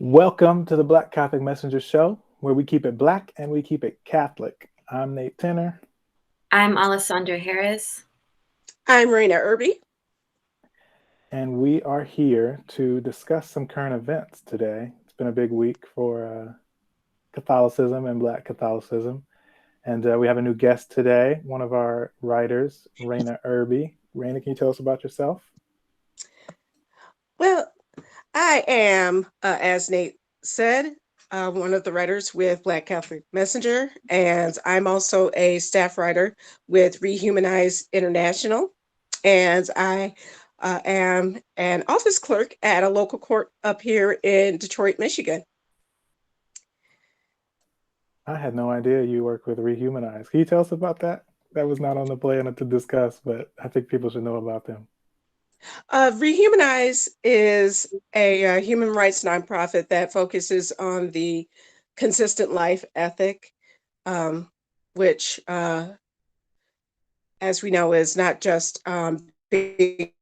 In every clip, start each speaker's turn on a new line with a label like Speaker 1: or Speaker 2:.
Speaker 1: Welcome to the Black Catholic Messenger Show, where we keep it Black and we keep it Catholic. I'm Nate Tinner.
Speaker 2: I'm Alessandra Harris.
Speaker 3: I'm Rana Irby.
Speaker 1: And we are here to discuss some current events today. It's been a big week for Catholicism and Black Catholicism. And we have a new guest today, one of our writers, Rana Irby. Rana, can you tell us about yourself?
Speaker 3: Well, I am, as Nate said, one of the writers with Black Catholic Messenger, and I'm also a staff writer with Rehumanize International, and I am an office clerk at a local court up here in Detroit, Michigan.
Speaker 1: I had no idea you work with Rehumanize. Can you tell us about that? That was not on the plan to discuss, but I think people should know about them.
Speaker 3: Rehumanize is a human rights nonprofit that focuses on the consistent life ethic, which, as we know, is not just being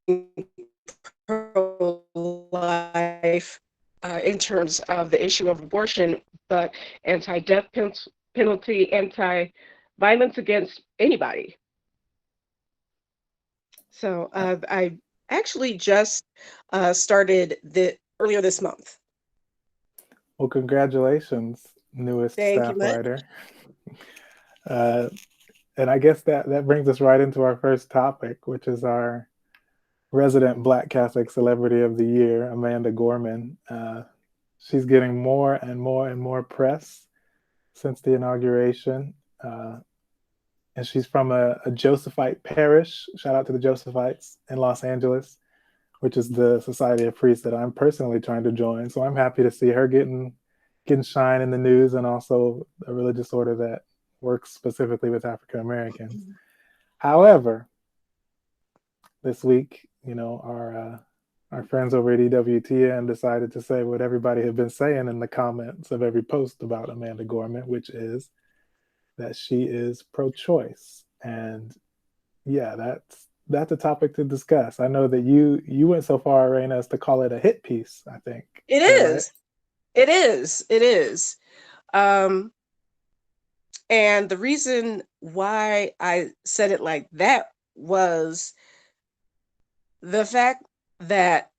Speaker 3: pro-life in terms of the issue of abortion, but anti-death penalty, anti-violence against anybody. So I actually just started earlier this month.
Speaker 1: Well, congratulations, newest
Speaker 3: Thank you
Speaker 1: staff
Speaker 3: much.
Speaker 1: writer. And I guess that brings us right into our first topic, which is our resident Black Catholic Celebrity of the Year, Amanda Gorman. She's getting more and more and more press since the inauguration. And she's from a Josephite parish. Shout out to the Josephites in Los Angeles, which is the Society of Priests that I'm personally trying to join. So I'm happy to see her getting shine in the news, and also a religious order that works specifically with African Americans. However, this week, our friends over at EWTN decided to say what everybody had been saying in the comments of every post about Amanda Gorman, which is that she is pro-choice. And yeah, that's a topic to discuss. I know that you went so far, Raina, as to call it a hit piece, I think.
Speaker 3: It is. Right? It is. And the reason why I said it like that was the fact that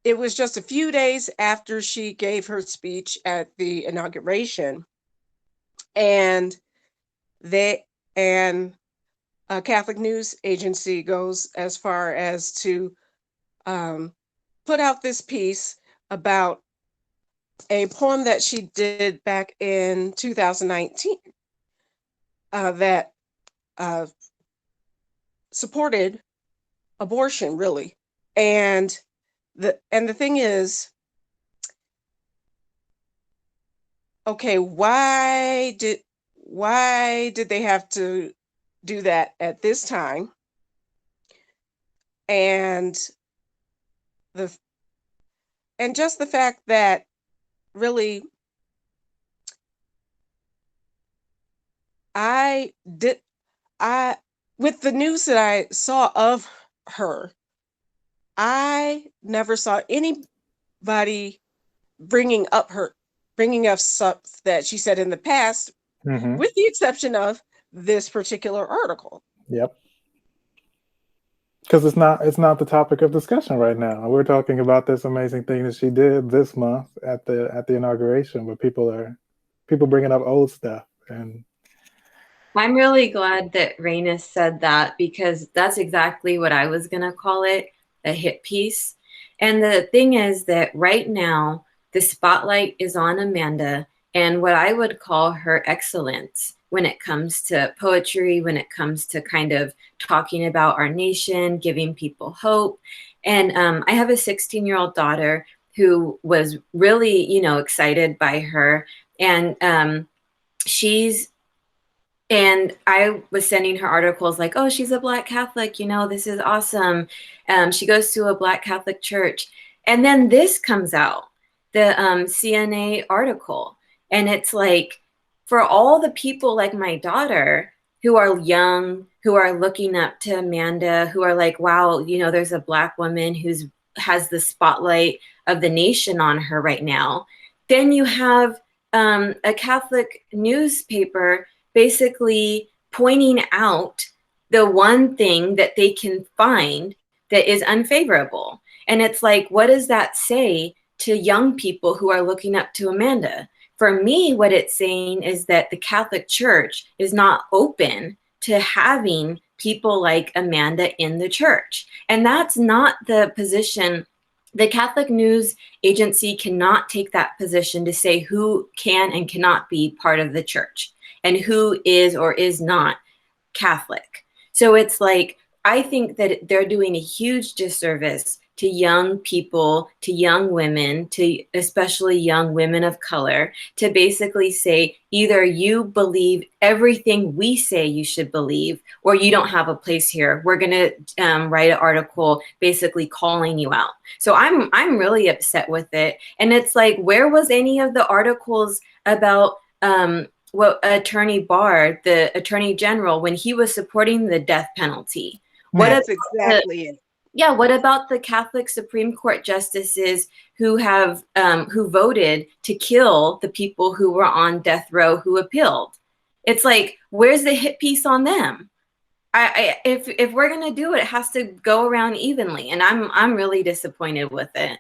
Speaker 3: it was just a few days after she gave her speech at the inauguration, and a Catholic news agency goes as far as to put out this piece about a poem that she did back in 2019 that supported abortion, really. And the thing is, okay, why did they have to do that at this time? And just the fact that really with the news that I saw of her, I never saw anybody bringing up stuff that she said in the past, with the exception of this particular article.
Speaker 1: Yep. Because it's not the topic of discussion right now. We're talking about this amazing thing that she did this month at the inauguration, but people bringing up old stuff. And
Speaker 2: I'm really glad that Raina said that, because that's exactly what I was going to call it, a hit piece. And the thing is that right now, the spotlight is on Amanda and what I would call her excellence when it comes to poetry, when it comes to kind of talking about our nation, giving people hope. And I have a 16-year-old daughter who was really, excited by her. And and I was sending her articles like, oh, she's a Black Catholic, this is awesome. She goes to a Black Catholic church. And then this comes out, the CNA article. And it's like, for all the people like my daughter who are young, who are looking up to Amanda, who are like, wow, there's a Black woman has the spotlight of the nation on her right now. Then you have a Catholic newspaper basically pointing out the one thing that they can find that is unfavorable. And it's like, what does that say to young people who are looking up to Amanda? For me, what it's saying is that the Catholic Church is not open to having people like Amanda in the church. And that's not the position. The Catholic News Agency cannot take that position to say who can and cannot be part of the church and who is or is not Catholic. So it's like, I think that they're doing a huge disservice to young people, to young women, to especially young women of color, to basically say either you believe everything we say you should believe, or you don't have a place here. We're going to write an article basically calling you out. So I'm really upset with it. And it's like, where was any of the articles about what Attorney Barr, the Attorney General, when he was supporting the death penalty?
Speaker 3: That's exactly it.
Speaker 2: Yeah, what about the Catholic Supreme Court justices who have who voted to kill the people who were on death row who appealed? It's like, where's the hit piece on them? If we're gonna do it, it has to go around evenly, and I'm really disappointed with it.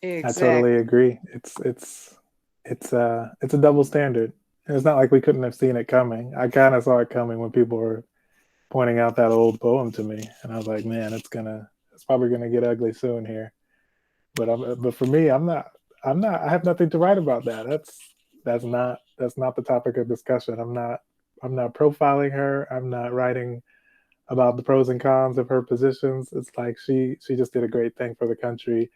Speaker 3: Exactly.
Speaker 1: I totally agree. It's a double standard. And it's not like we couldn't have seen it coming. I kind of saw it coming when people were pointing out that old poem to me, and I was like, man, it's probably gonna get ugly soon here. But for me, I have nothing to write about that. That's not the topic of discussion. I'm not profiling her. I'm not writing about the pros and cons of her positions. It's like she just did a great thing for the country,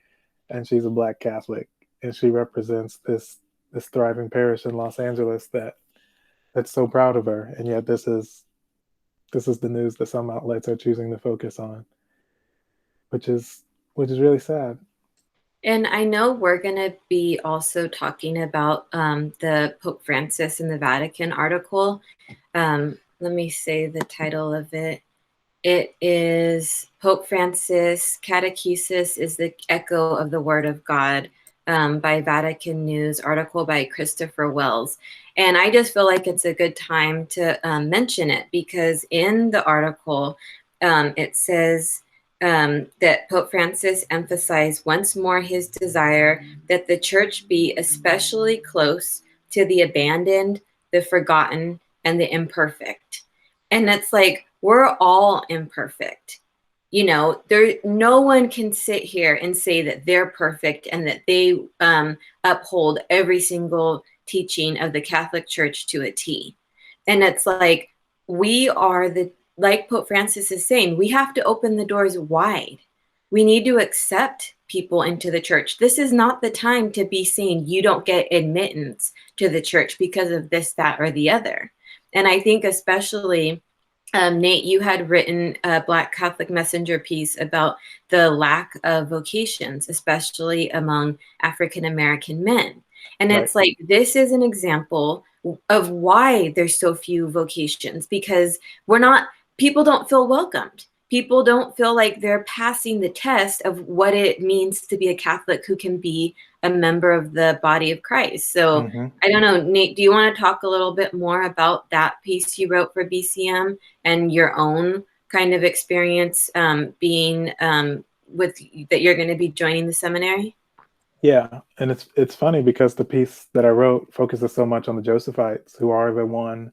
Speaker 1: and she's a Black Catholic, and she represents this thriving parish in Los Angeles that's so proud of her. And yet this is the news that some outlets are choosing to focus on, which is really sad.
Speaker 2: And I know we're going to be also talking about the Pope Francis and the Vatican article. Let me say the title of it. It is Pope Francis, Catechesis is the Echo of the Word of God, by Vatican News, article by Christopher Wells. And I just feel like it's a good time to mention it, because in the article, it says that Pope Francis emphasized once more his desire that the church be especially close to the abandoned, the forgotten, and the imperfect. And it's like, we're all imperfect. You know, no one can sit here and say that they're perfect and that they uphold every single teaching of the Catholic Church to a T. And it's like, we are like Pope Francis is saying, we have to open the doors wide. We need to accept people into the church. This is not the time to be saying you don't get admittance to the church because of this, that, or the other. And I think especially, Nate, you had written a Black Catholic Messenger piece about the lack of vocations, especially among African American men. And
Speaker 1: Right.
Speaker 2: It's like, this is an example of why there's so few vocations, because people don't feel welcomed. People don't feel like they're passing the test of what it means to be a Catholic who can be a member of the body of Christ. So I don't know, Nate, do you want to talk a little bit more about that piece you wrote for BCM and your own kind of experience being with that you're going to be joining the seminary?
Speaker 1: Yeah, and it's funny because the piece that I wrote focuses so much on the Josephites, who are the one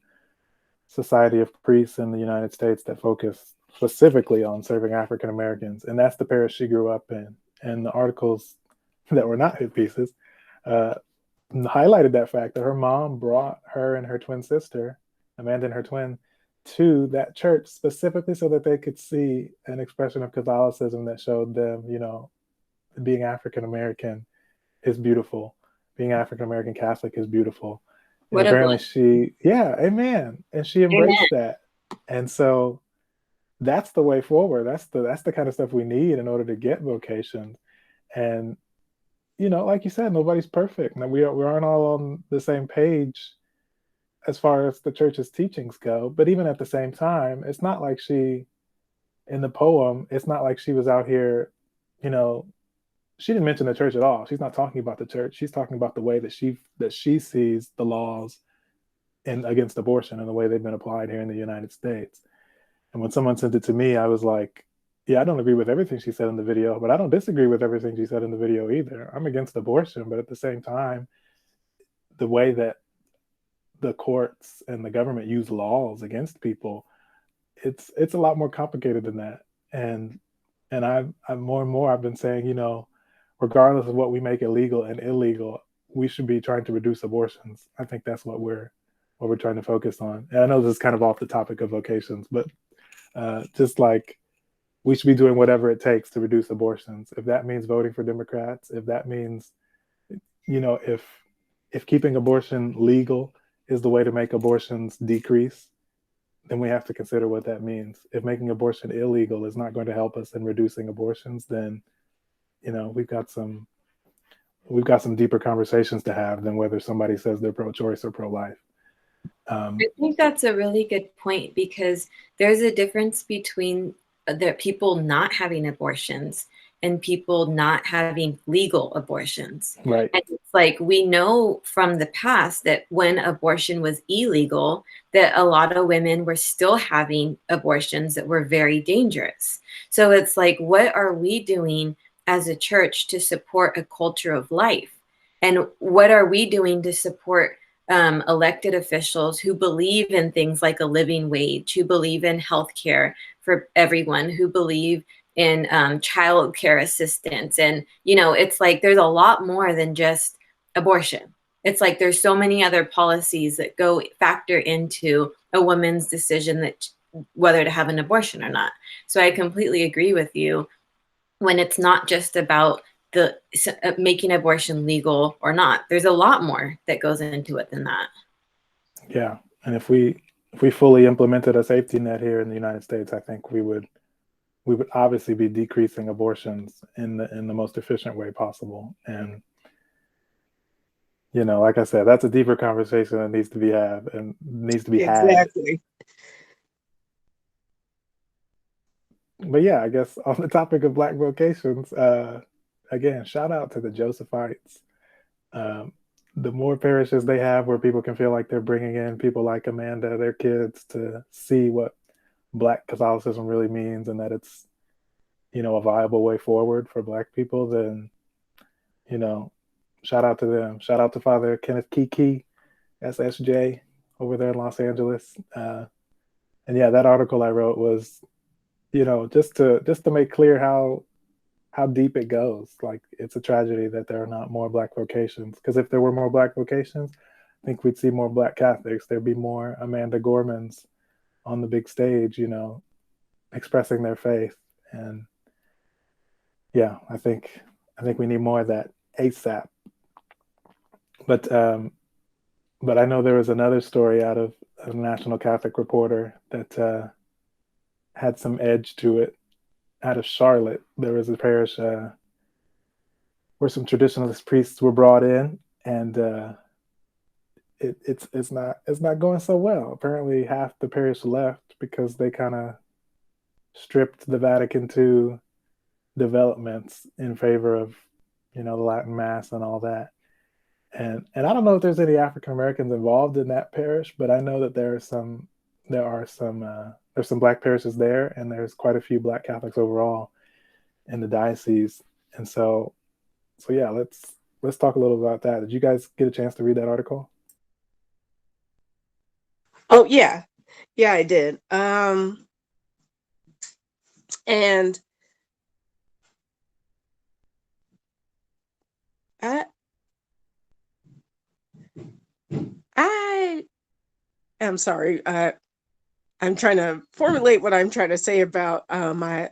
Speaker 1: society of priests in the United States that focus specifically on serving African Americans, and that's the parish she grew up in. And the articles that were not hit pieces highlighted that fact that her mom brought her and her twin sister, Amanda and her twin, to that church specifically so that they could see an expression of Catholicism that showed them, being African American is beautiful. Being African American Catholic is beautiful. And apparently amen. And she embraced that. And so that's the way forward. That's the kind of stuff we need in order to get vocations. And, like you said, nobody's perfect. Now, we aren't all on the same page as far as the church's teachings go. But even at the same time, it's not like in the poem, it's not like she was out here you know, she didn't mention the church at all. She's not talking about the church. She's talking about the way that she sees the laws in against abortion and the way they've been applied here in the United States. And when someone sent it to me, I was like, yeah, I don't agree with everything she said in the video, but I don't disagree with everything she said in the video either. I'm against abortion, but at the same time, the way that the courts and the government use laws against people, it's a lot more complicated than that. And I'm more and more I've been saying, regardless of what we make illegal and illegal, we should be trying to reduce abortions. I think that's what we're trying to focus on. And I know this is kind of off the topic of vocations, but just like we should be doing whatever it takes to reduce abortions. If that means voting for Democrats, if that means, if keeping abortion legal is the way to make abortions decrease, then we have to consider what that means. If making abortion illegal is not going to help us in reducing abortions, then we've got some deeper conversations to have than whether somebody says they're pro-choice or pro-life.
Speaker 2: I think that's a really good point, because there's a difference between the people not having abortions and people not having legal abortions.
Speaker 1: Right.
Speaker 2: And it's like, we know from the past that when abortion was illegal, that a lot of women were still having abortions that were very dangerous. So it's like, what are we doing as a church to support a culture of life? And what are we doing to support elected officials who believe in things like a living wage, who believe in healthcare for everyone, who believe in child care assistance? And, it's like there's a lot more than just abortion. It's like there's so many other policies that go factor into a woman's decision that whether to have an abortion or not. So I completely agree with you when it's not just about the making abortion legal or not. There's a lot more that goes into it than that.
Speaker 1: Yeah, and if we fully implemented a safety net here in the United States, I think we would obviously be decreasing abortions in the most efficient way possible. And like I said, that's a deeper conversation that needs to be had and needs to be had.
Speaker 3: Exactly.
Speaker 1: But yeah, I guess on the topic of Black vocations, again, shout out to the Josephites. The more parishes they have where people can feel like they're bringing in people like Amanda, their kids, to see what Black Catholicism really means and that it's, a viable way forward for Black people, then, shout out to them. Shout out to Father Kenneth Kiki, SSJ, over there in Los Angeles. And yeah, that article I wrote was, just to make clear how deep it goes. Like, it's a tragedy that there are not more Black vocations, because if there were more Black vocations, I think we'd see more Black Catholics. There'd be more Amanda Gormans on the big stage, expressing their faith. And yeah, I think we need more of that ASAP. But I know there was another story out of a National Catholic Reporter that had some edge to it. Out of Charlotte, there was a parish where some traditionalist priests were brought in, and it's not going so well. Apparently, half the parish left because they kind of stripped the Vatican II developments in favor of, the Latin Mass and all that. And I don't know if there's any African Americans involved in that parish, but I know that there's some Black parishes there, and there's quite a few Black Catholics overall in the diocese. And so yeah, let's talk a little about that. Did you guys get a chance to read that article?
Speaker 3: Oh yeah, I did. And I am sorry. I'm trying to formulate what I'm trying to say about my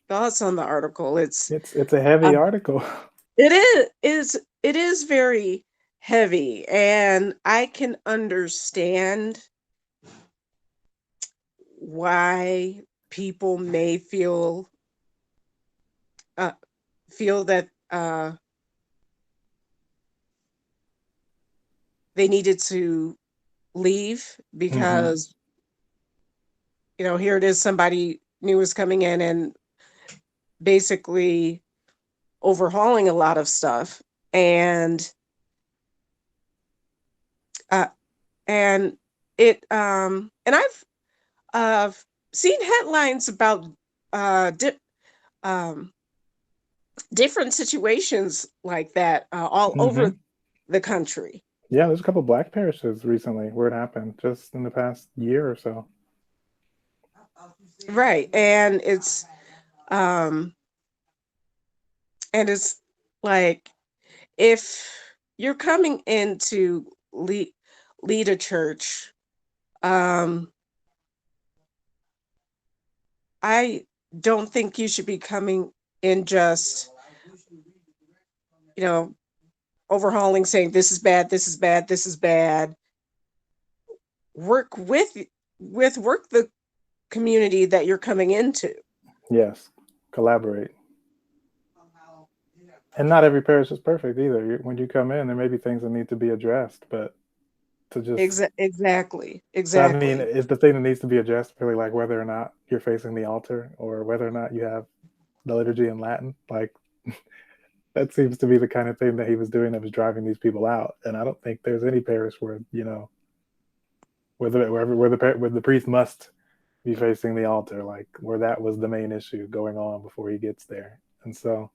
Speaker 3: thoughts on the article. It's
Speaker 1: a heavy article.
Speaker 3: It is very heavy, and I can understand why people may feel that they needed to leave, because here it is, somebody new is coming in and basically overhauling a lot of stuff, and I've seen headlines about different situations like that all over the country.
Speaker 1: Yeah, there's a couple black parishes recently where it happened, just in the past year or so.
Speaker 3: Right, and it's like, if you're coming in to lead a church, I don't think you should be coming in just, overhauling, saying this is bad, this is bad, this is bad. Work work the community that you're coming into.
Speaker 1: Yes, collaborate. And not every parish is perfect either. When you come in, there may be things that need to be addressed, but to just
Speaker 3: exactly.
Speaker 1: I mean, is the thing that needs to be addressed really like whether or not you're facing the altar or whether or not you have the liturgy in Latin? Like, that seems to be the kind of thing that he was doing that was driving these people out. And I don't think there's any parish where, where the priest must be facing the altar, like where that was the main issue going on before he gets there. And so,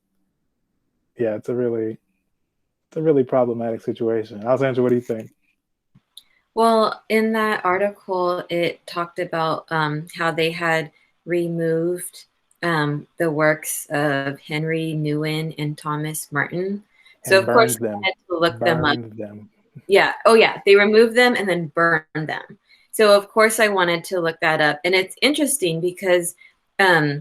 Speaker 1: yeah, it's a really problematic situation. Alessandra, what do you think?
Speaker 2: Well, in that article, it talked about how they had removed the works of Henry Nouwen and Thomas Merton. So
Speaker 1: And
Speaker 2: of course,
Speaker 1: burned them.
Speaker 2: I had to look them up.
Speaker 1: Them.
Speaker 2: Yeah. Oh, yeah. They removed them and then burned them. So of course, I wanted to look that up, and it's interesting because Henry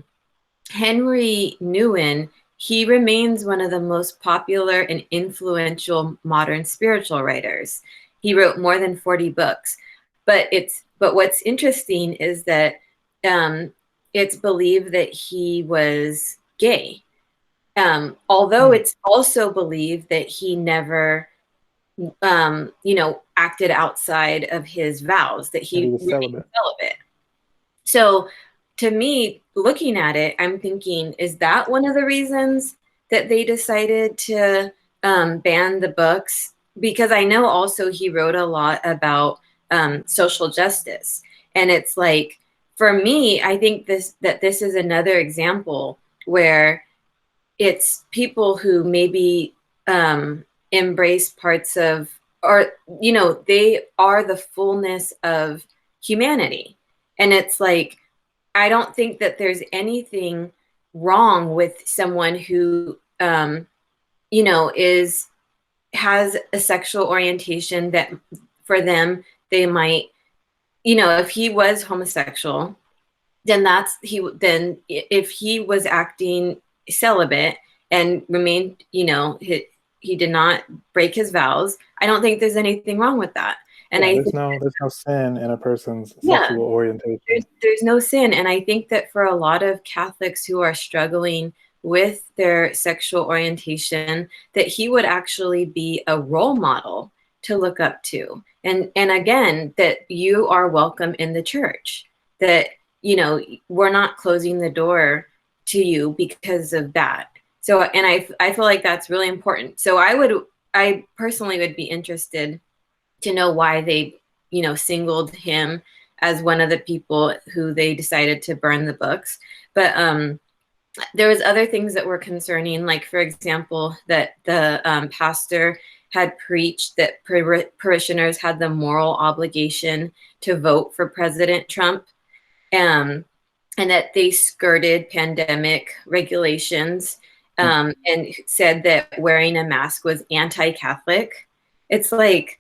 Speaker 2: Nouwen, he remains one of the most popular and influential modern spiritual writers. He wrote more than 40 books, but what's interesting is that it's believed that he was gay. Although it's also believed that he never acted outside of his vows, that he
Speaker 1: was celibate.
Speaker 2: So to me, looking at it, I'm thinking, is that one of the reasons that they decided to ban the books? Because I know also he wrote a lot about social justice. And it's like, for me, I think this is another example where it's people who maybe embrace parts of, or, they are the fullness of humanity. And it's like, I don't think that there's anything wrong with someone who, has a sexual orientation that for them, they might, if he was homosexual, then then if he was acting celibate and remained, he did not break his vows, I don't think there's anything wrong with that. And
Speaker 1: there's no sin in a person's sexual orientation.
Speaker 2: There's no sin. And I think that for a lot of Catholics who are struggling with their sexual orientation, that he would actually be a role model to look up to. And again, that you are welcome in the church, that, we're not closing the door to you because of that. So, and I feel like that's really important. So I personally would be interested to know why they, singled him as one of the people who they decided to burn the books. But there was other things that were concerning, like, for example, that the pastor had preached that parishioners had the moral obligation to vote for President Trump, and that they skirted pandemic regulations, and said that wearing a mask was anti-Catholic. It's like,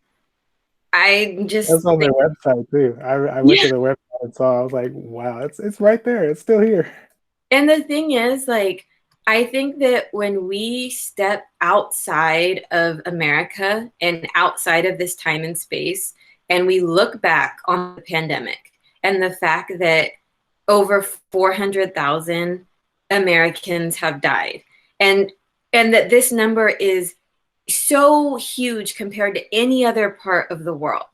Speaker 2: that's
Speaker 1: on their website too. I went to their website and saw. I was like, wow, it's right there. It's still here.
Speaker 2: And the thing is, like, I think that when we step outside of America and outside of this time and space, and we look back on the pandemic and the fact that over 400,000 Americans have died, and that this number is so huge compared to any other part of the world.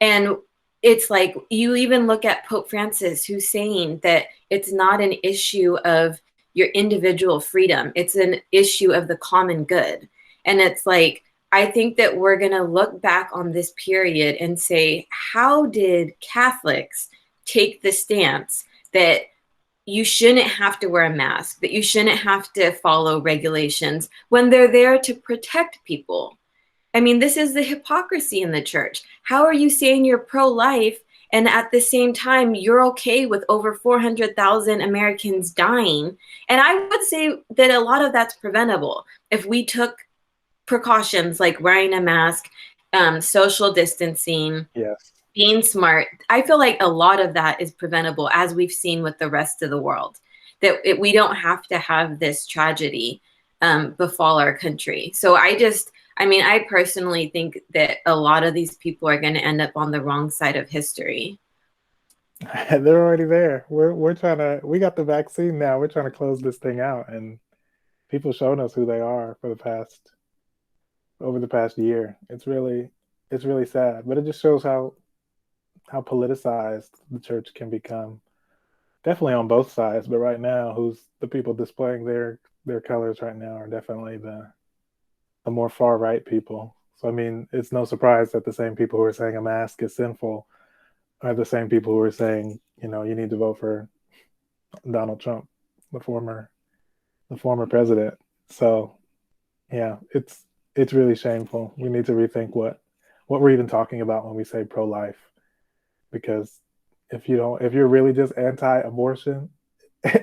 Speaker 2: And it's like, you even look at Pope Francis, who's saying that it's not an issue of, your individual freedom. It's an issue of the common good. And it's like, I think that we're going to look back on this period and say, how did Catholics take the stance that you shouldn't have to wear a mask, that you shouldn't have to follow regulations when they're there to protect people? I mean, this is the hypocrisy in the church. How are you saying you're pro-life and at the same time you're okay with over 400,000 Americans dying? And I would say that a lot of that's preventable if we took precautions like wearing a mask, social distancing,
Speaker 1: Yes.
Speaker 2: being smart. I feel like a lot of that is preventable, as we've seen with the rest of the world, that we don't have to have this tragedy befall our country. So I personally think that a lot of these people are going to end up on the wrong side of history.
Speaker 1: They're already there. We got the vaccine now. We're trying to close this thing out, and people showing us who they are over the past year. It's really sad, but it just shows how politicized the church can become. Definitely on both sides, but right now, who's the people displaying their colors right now are definitely the more far right people. So I mean, it's no surprise that the same people who are saying a mask is sinful are the same people who are saying, you need to vote for Donald Trump, the former president. So yeah, it's really shameful. We need to rethink what we're even talking about when we say pro-life, because if you're really just anti-abortion,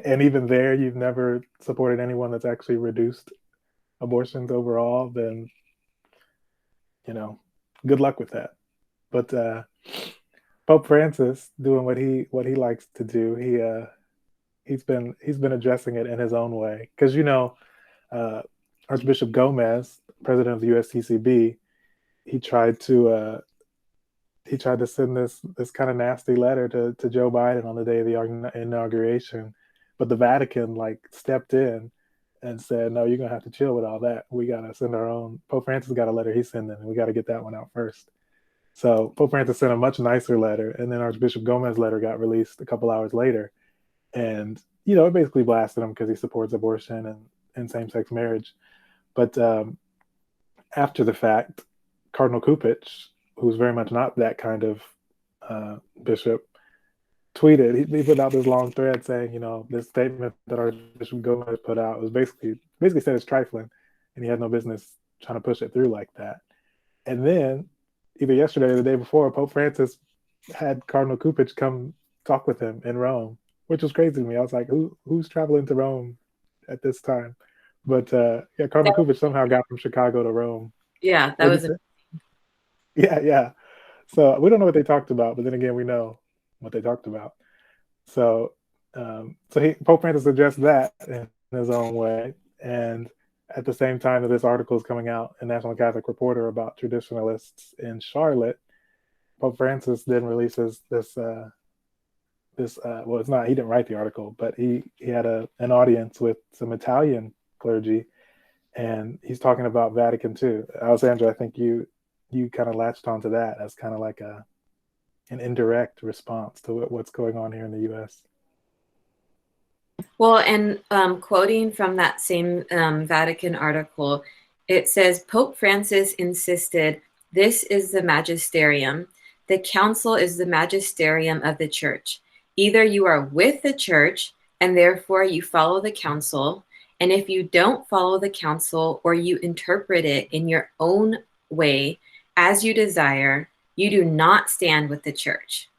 Speaker 1: and even there you've never supported anyone that's actually reduced abortions overall, then good luck with that. But Pope Francis doing what he likes to do. He's been addressing it in his own way, because Archbishop Gomez, president of the USCCB, he tried to send this kind of nasty letter to Joe Biden on the day of the inauguration, but the Vatican stepped in and said, no, you're gonna have to chill with all that. We gotta send our own. Pope Francis got a letter he's sending, and we got to get that one out first. So Pope Francis sent a much nicer letter, and then Archbishop Gomez's letter got released a couple hours later, and it basically blasted him because he supports abortion and same-sex marriage. But after the fact, Cardinal Kupich, who's very much not that kind of bishop, tweeted. He put out this long thread saying, this statement that Archbishop Gomez put out was basically said it's trifling, and he had no business trying to push it through like that. And then either yesterday or the day before, Pope Francis had Cardinal Kupich come talk with him in Rome, which was crazy to me. I was like, who's traveling to Rome at this time? But Cardinal Kupich somehow got from Chicago to Rome.
Speaker 2: Yeah, that was
Speaker 1: yeah. So we don't know what they talked about, but then again, we know what they talked about. So Pope Francis addressed that in his own way, and at the same time that this article is coming out in National Catholic Reporter about traditionalists in Charlotte, Pope Francis then releases this. Well, it's not. He didn't write the article, but he had an audience with some Italian clergy, and he's talking about Vatican II. Alessandra, I think you kind of latched onto that as kind of like an indirect response to what's going on here in the U.S.
Speaker 2: Well, and quoting from that same Vatican article, it says, Pope Francis insisted, this is the magisterium. The council is the magisterium of the church. Either you are with the church and therefore you follow the council, and if you don't follow the council or you interpret it in your own way as you desire, you do not stand with the church.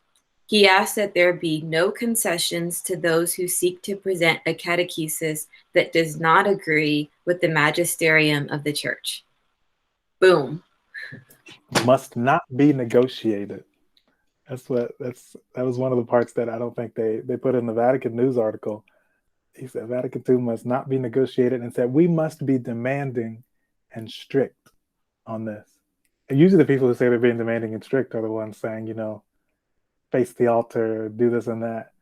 Speaker 2: He asked that there be no concessions to those who seek to present a catechesis that does not agree with the magisterium of the church. Boom.
Speaker 1: Must not be negotiated. That was one of the parts that I don't think they put in the Vatican News article. He said Vatican II must not be negotiated, and said we must be demanding and strict on this. And usually the people who say they're being demanding and strict are the ones saying, face the altar, do this and that.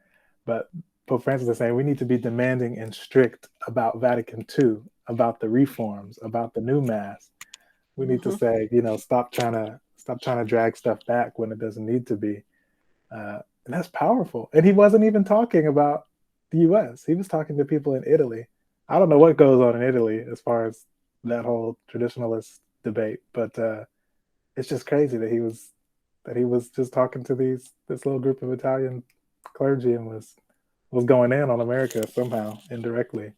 Speaker 1: But Pope Francis is saying we need to be demanding and strict about Vatican II, about the reforms, about the new mass. We need to say, stop trying to drag stuff back when it doesn't need to be. And that's powerful. And he wasn't even talking about the U.S. He was talking to people in Italy. I don't know what goes on in Italy as far as that whole traditionalist debate, but it's just crazy that he was just talking to this little group of Italian clergy and was going in on America somehow indirectly.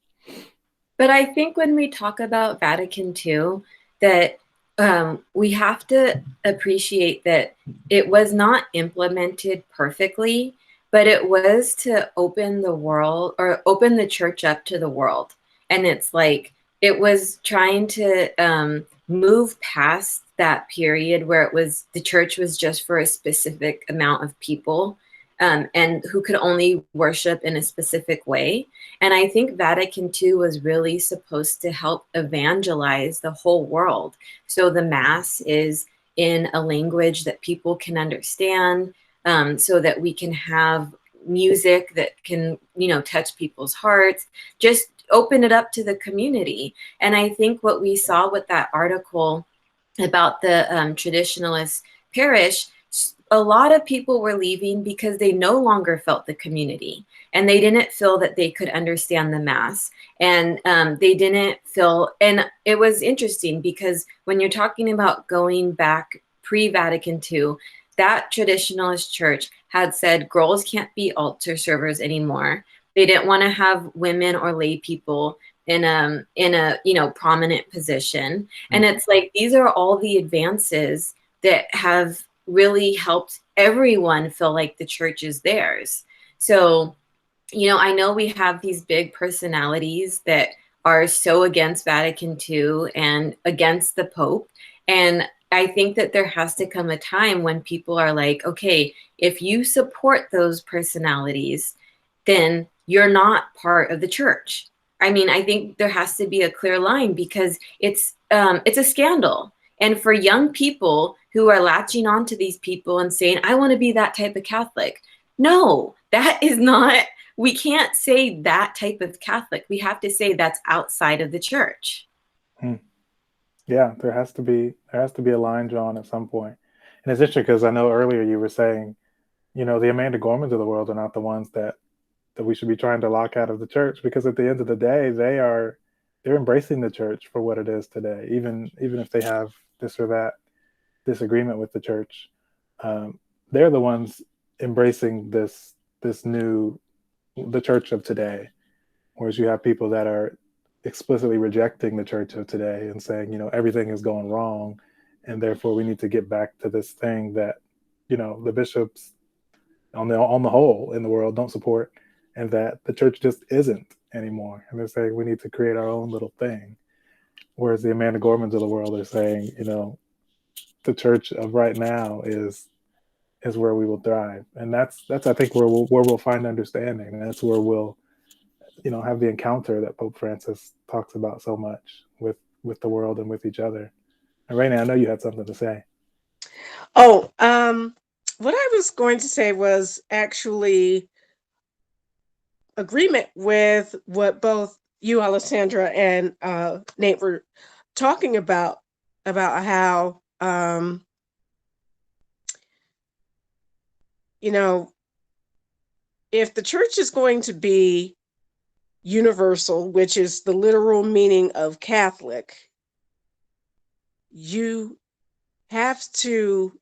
Speaker 2: But I think when we talk about Vatican II, that we have to appreciate that it was not implemented perfectly, but it was to open the world or open the church up to the world. And it's like it was trying to move past that period where it was the church was just for a specific amount of people, and who could only worship in a specific way. And I think Vatican II was really supposed to help evangelize the whole world. So the Mass is in a language that people can understand, so that we can have music that can, touch people's hearts, just open it up to the community. And I think what we saw with that article about the traditionalist parish, a lot of people were leaving because they no longer felt the community and they didn't feel that they could understand the Mass. And they didn't feel, and it was interesting because when you're talking about going back pre-Vatican II, that traditionalist church had said girls can't be altar servers anymore. They didn't want to have women or lay people in a prominent position. And it's like these are all the advances that have really helped everyone feel like the church is theirs. So, I know we have these big personalities that are so against Vatican II and against the Pope. And I think that there has to come a time when people are like, okay, if you support those personalities, then you're not part of the church. I mean, I think there has to be a clear line because it's a scandal. And for young people who are latching on to these people and saying, I want to be that type of Catholic. No, that is not, we can't say that type of Catholic. We have to say that's outside of the church.
Speaker 1: Yeah, there has to be a line drawn at some point. And it's interesting because I know earlier you were saying, the Amanda Gormans of the world are not the ones that we should be trying to lock out of the church, because at the end of the day, they're embracing the church for what it is today, even if they have this or that disagreement with the church. They're the ones embracing this new the church of today, whereas you have people that are explicitly rejecting the church of today and saying, everything is going wrong, and therefore we need to get back to this thing that, the bishops on the whole in the world don't support, and that the church just isn't anymore. And they're saying we need to create our own little thing. Whereas the Amanda Gormans of the world are saying, the church of right now is where we will thrive. And that's I think where we'll find understanding. And that's where we'll, have the encounter that Pope Francis talks about so much with the world and with each other. And Raina, I know you had something to say.
Speaker 3: Oh, what I was going to say was actually agreement with what both you, Alessandra, and Nate were talking about how if the church is going to be universal, which is the literal meaning of Catholic, you have to,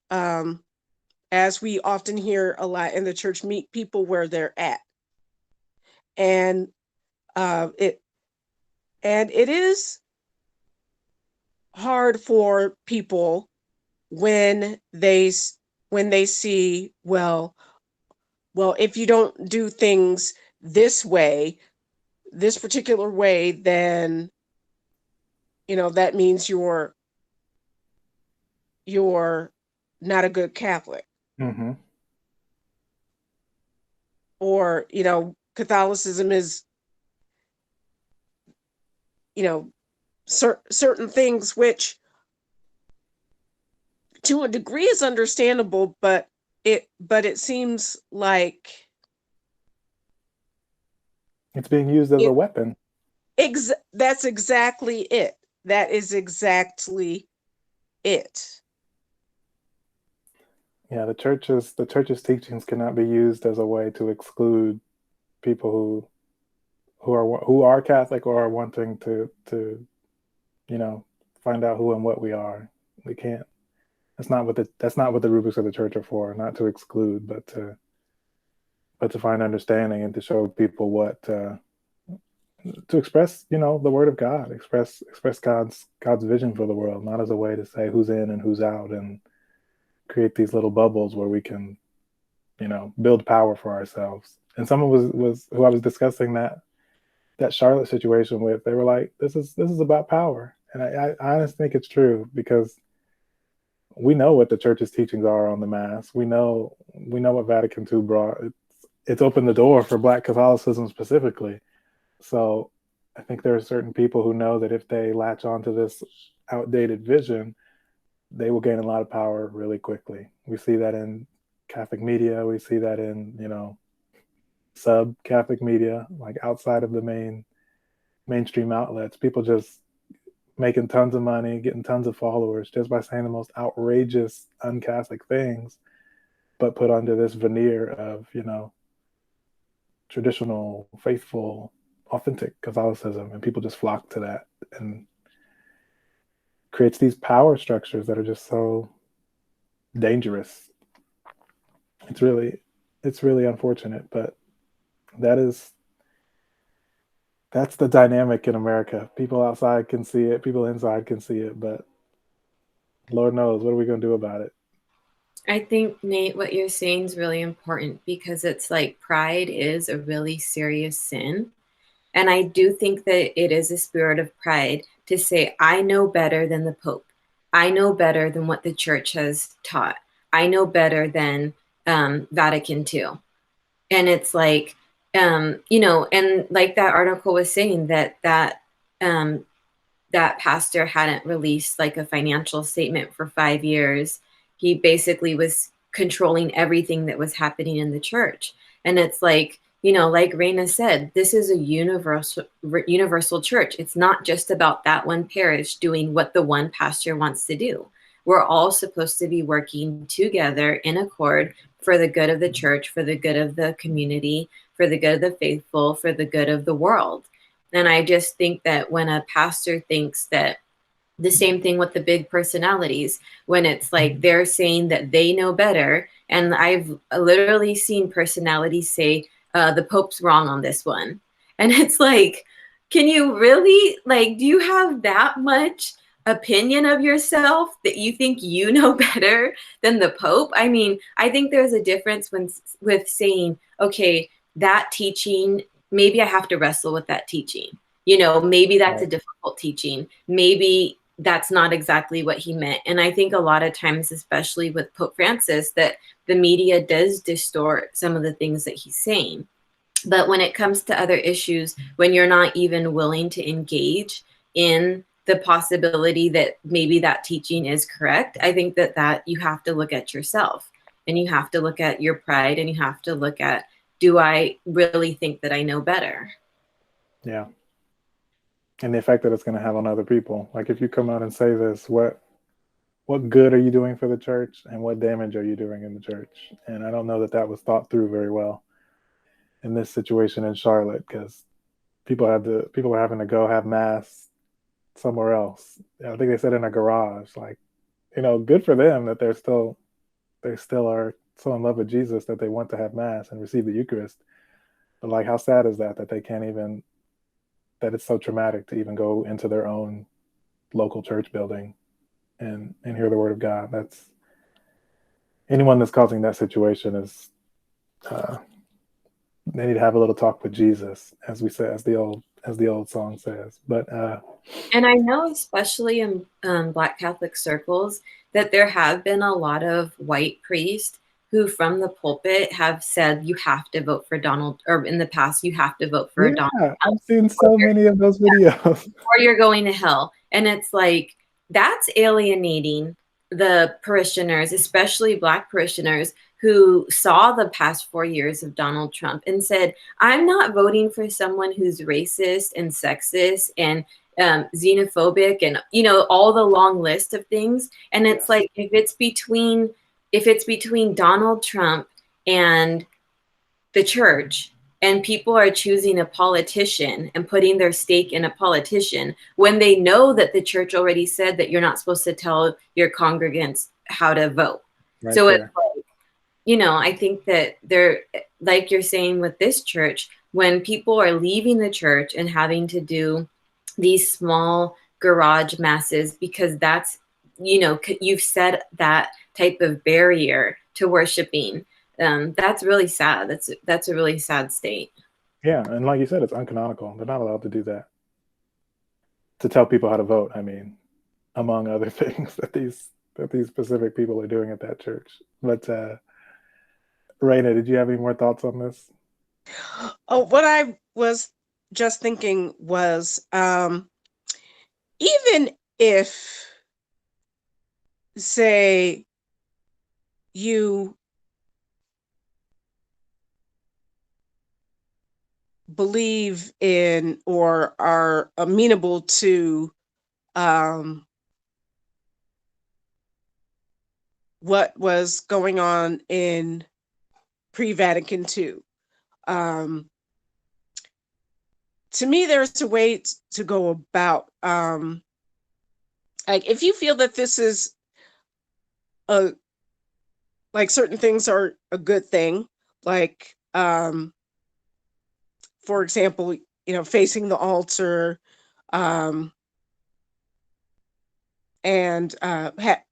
Speaker 3: as we often hear a lot in the church, meet people where they're at. And it is hard for people when they see, well, if you don't do things this way, this particular way, then that means you're not a good Catholic.
Speaker 1: Mm-hmm.
Speaker 3: Or Catholicism is certain things, which to a degree is understandable, but it seems like
Speaker 1: it's being used as a weapon.
Speaker 3: That's exactly it. That is exactly it.
Speaker 1: Yeah, the church's teachings cannot be used as a way to exclude people who are Catholic or are wanting to find out who and what we are. We can't. That's not what the rubrics of the church are for. Not to exclude, but to find understanding and to show people what to express, the word of God, express God's vision for the world, not as a way to say who's in and who's out and create these little bubbles where we can, build power for ourselves. And someone was who I was discussing that Charlotte situation with. They were like, "This is about power," and I honestly think it's true, because we know what the church's teachings are on the Mass. We know what Vatican II brought. It's opened the door for Black Catholicism specifically. So I think there are certain people who know that if they latch onto this outdated vision, they will gain a lot of power really quickly. We see that in Catholic media. We see that in, sub-Catholic media, like outside of the mainstream outlets. People just making tons of money, getting tons of followers just by saying the most outrageous, un-Catholic things, but put under this veneer of, traditional, faithful, authentic Catholicism, and people just flock to that, and creates these power structures that are just so dangerous. It's really unfortunate, but that's the dynamic in America. People outside can see it, people inside can see it, but Lord knows, what are we going to do about it?
Speaker 2: I think, Nate, what you're saying is really important, because it's like pride is a really serious sin. And I do think that it is a spirit of pride to say, I know better than the Pope. I know better than what the church has taught. I know better than Vatican II. And it's like, and like that article was saying, that pastor hadn't released like a financial statement for 5 years. He basically was controlling everything that was happening in the church. And it's like, like Rana said, this is a universal church. It's not just about that one parish doing what the one pastor wants to do. We're all supposed to be working together in accord for the good of the church, for the good of the community, for the good of the faithful, for the good of the world. And I just think that when a pastor thinks that, the same thing with the big personalities, when it's like they're saying that they know better. And I've literally seen personalities say, the Pope's wrong on this one. And it's like, can you really, do you have that much opinion of yourself that you think you know better than the Pope? I mean, I think there's a difference with saying, okay, that teaching, maybe I have to wrestle with that teaching. Maybe that's a difficult teaching. Maybe that's not exactly what he meant. And I think a lot of times, especially with Pope Francis, that the media does distort some of the things that he's saying. But when it comes to other issues, when you're not even willing to engage in the possibility that maybe that teaching is correct, I think that you have to look at yourself, and you have to look at your pride, and you have to look at, do I really think that I know better?
Speaker 1: Yeah. And the effect that it's going to have on other people. Like, if you come out and say this, what good are you doing for the church, and what damage are you doing in the church? And I don't know that was thought through very well in this situation in Charlotte, because people were having to go have mass somewhere else. I think they said in a garage. Like, good for them that they still are so in love with Jesus that they want to have mass and receive the Eucharist. But like, how sad is that they can't even, that it's so traumatic to even go into their own local church building and hear the word of God. That's, anyone that's causing that situation is, they need to have a little talk with Jesus, as we say, as the old song says. But
Speaker 2: and I know, especially in Black Catholic circles, that there have been a lot of white priests who from the pulpit have said, you have to vote for Donald, or in the past, you have to vote for Donald.
Speaker 1: I've seen so many of those videos.
Speaker 2: Or you're going to hell. And it's like, that's alienating the parishioners, especially Black parishioners, who saw the past 4 years of Donald Trump and said, I'm not voting for someone who's racist and sexist and xenophobic and, all the long list of things. And it's like, if it's between Donald Trump and the church, and people are choosing a politician and putting their stake in a politician when they know that the church already said that you're not supposed to tell your congregants how to vote.
Speaker 1: Right
Speaker 2: So
Speaker 1: there.
Speaker 2: it's like, you know, I think that they're, like you're saying with this church, when people are leaving the church and having to do these small garage masses because that's, you know, you've set that type of barrier to worshiping. That's really sad. That's a really sad state.
Speaker 1: Yeah, and like you said, it's uncanonical. They're not allowed to do that. To tell people how to vote, I mean, among other things that these specific people are doing at that church. But Raina, did you have any more thoughts on this?
Speaker 3: Oh, what I was just thinking was, even if, say, you believe in or are amenable to what was going on in pre-Vatican II. To me, there's a way to go about, like, if you feel that this is like certain things are a good thing, like, for example, you know, facing the altar, and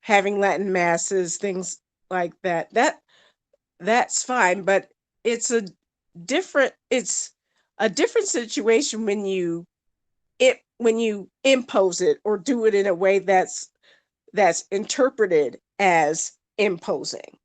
Speaker 3: having Latin masses, things like that. That's fine, but it's a different situation when you impose it or do it in a way that's interpreted as imposing.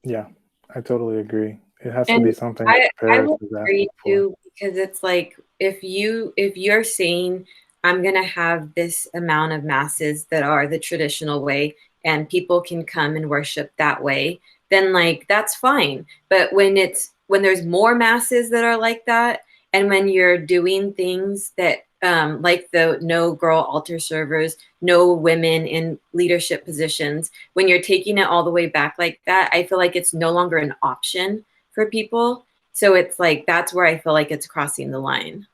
Speaker 1: Yeah, I totally agree. It has to
Speaker 2: And
Speaker 1: be something
Speaker 2: I
Speaker 1: Paris
Speaker 2: will
Speaker 1: is
Speaker 2: agree
Speaker 1: asking for.
Speaker 2: too, because it's like if you're saying I'm gonna have this amount of masses that are the traditional way and people can come and worship that way, then like that's fine. But when there's more masses that are like that, and when you're doing things that like the no girl altar servers, no women in leadership positions, when you're taking it all the way back like that, I feel like it's no longer an option for people. So it's like that's where I feel like it's crossing the line.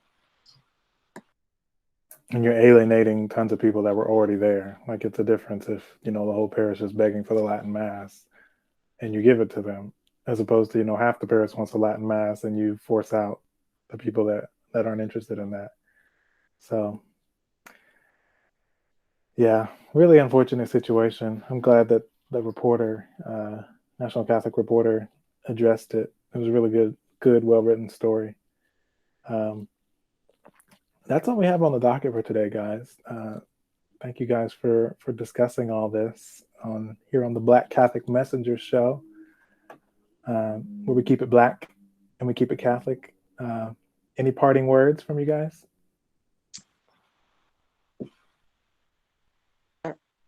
Speaker 1: And you're alienating tons of people that were already there. Like, it's a difference if, you know, the whole parish is begging for the Latin Mass and you give it to them, as opposed to, you know, half the parish wants a Latin Mass and you force out the people that aren't interested in that. So, yeah, really unfortunate situation. I'm glad that the reporter, National Catholic reporter, addressed it. It was a really good, well-written story. That's all we have on the docket for today, guys. Thank you guys for discussing all this here on the Black Catholic Messenger Show, where we keep it black and we keep it Catholic. Any parting words from you guys?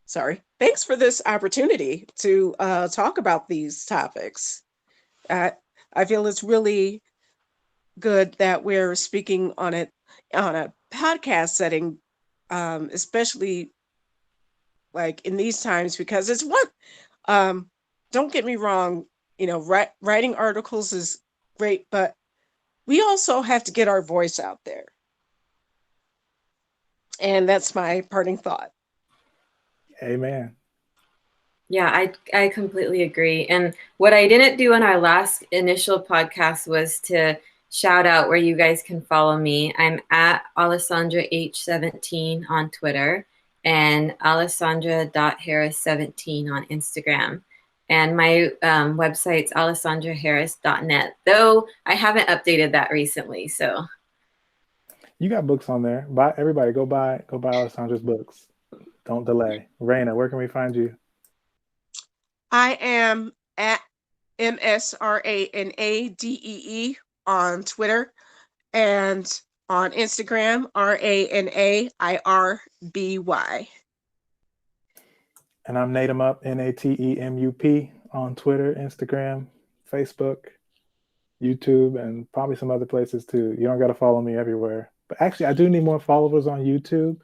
Speaker 3: Sorry. Thanks for this opportunity to talk about these topics. I feel it's really good that we're speaking on it on a podcast setting, especially like in these times, because it's don't get me wrong, you know, writing articles is great, but we also have to get our voice out there. And that's my parting thought.
Speaker 1: Amen.
Speaker 2: Yeah, I completely agree. And what I didn't do in our last initial podcast was to shout out where you guys can follow me. I'm at Alessandra H17 on Twitter and Alessandra.Harris17 on Instagram. And my website's alessandraharris.net, though I haven't updated that recently. So
Speaker 1: You got books on there. Everybody go buy Alessandra's books. Don't delay. Raina, where can we find you?
Speaker 3: I am at MSRANADEE on Twitter and on Instagram, RANAIRBY.
Speaker 1: And I'm Natemup, NATEMUP on Twitter, Instagram, Facebook, YouTube, and probably some other places too. You don't got to follow me everywhere. But actually, I do need more followers on YouTube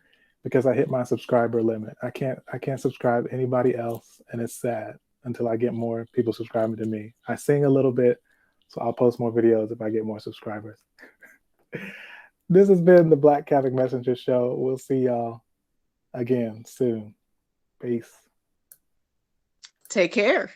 Speaker 1: because I hit my subscriber limit. I can't subscribe anybody else, and it's sad until I get more people subscribing to me. I sing a little bit So I'll post more videos if I get more subscribers. This has been the Black Catholic Messenger Show. We'll see y'all again soon. Peace.
Speaker 3: Take care.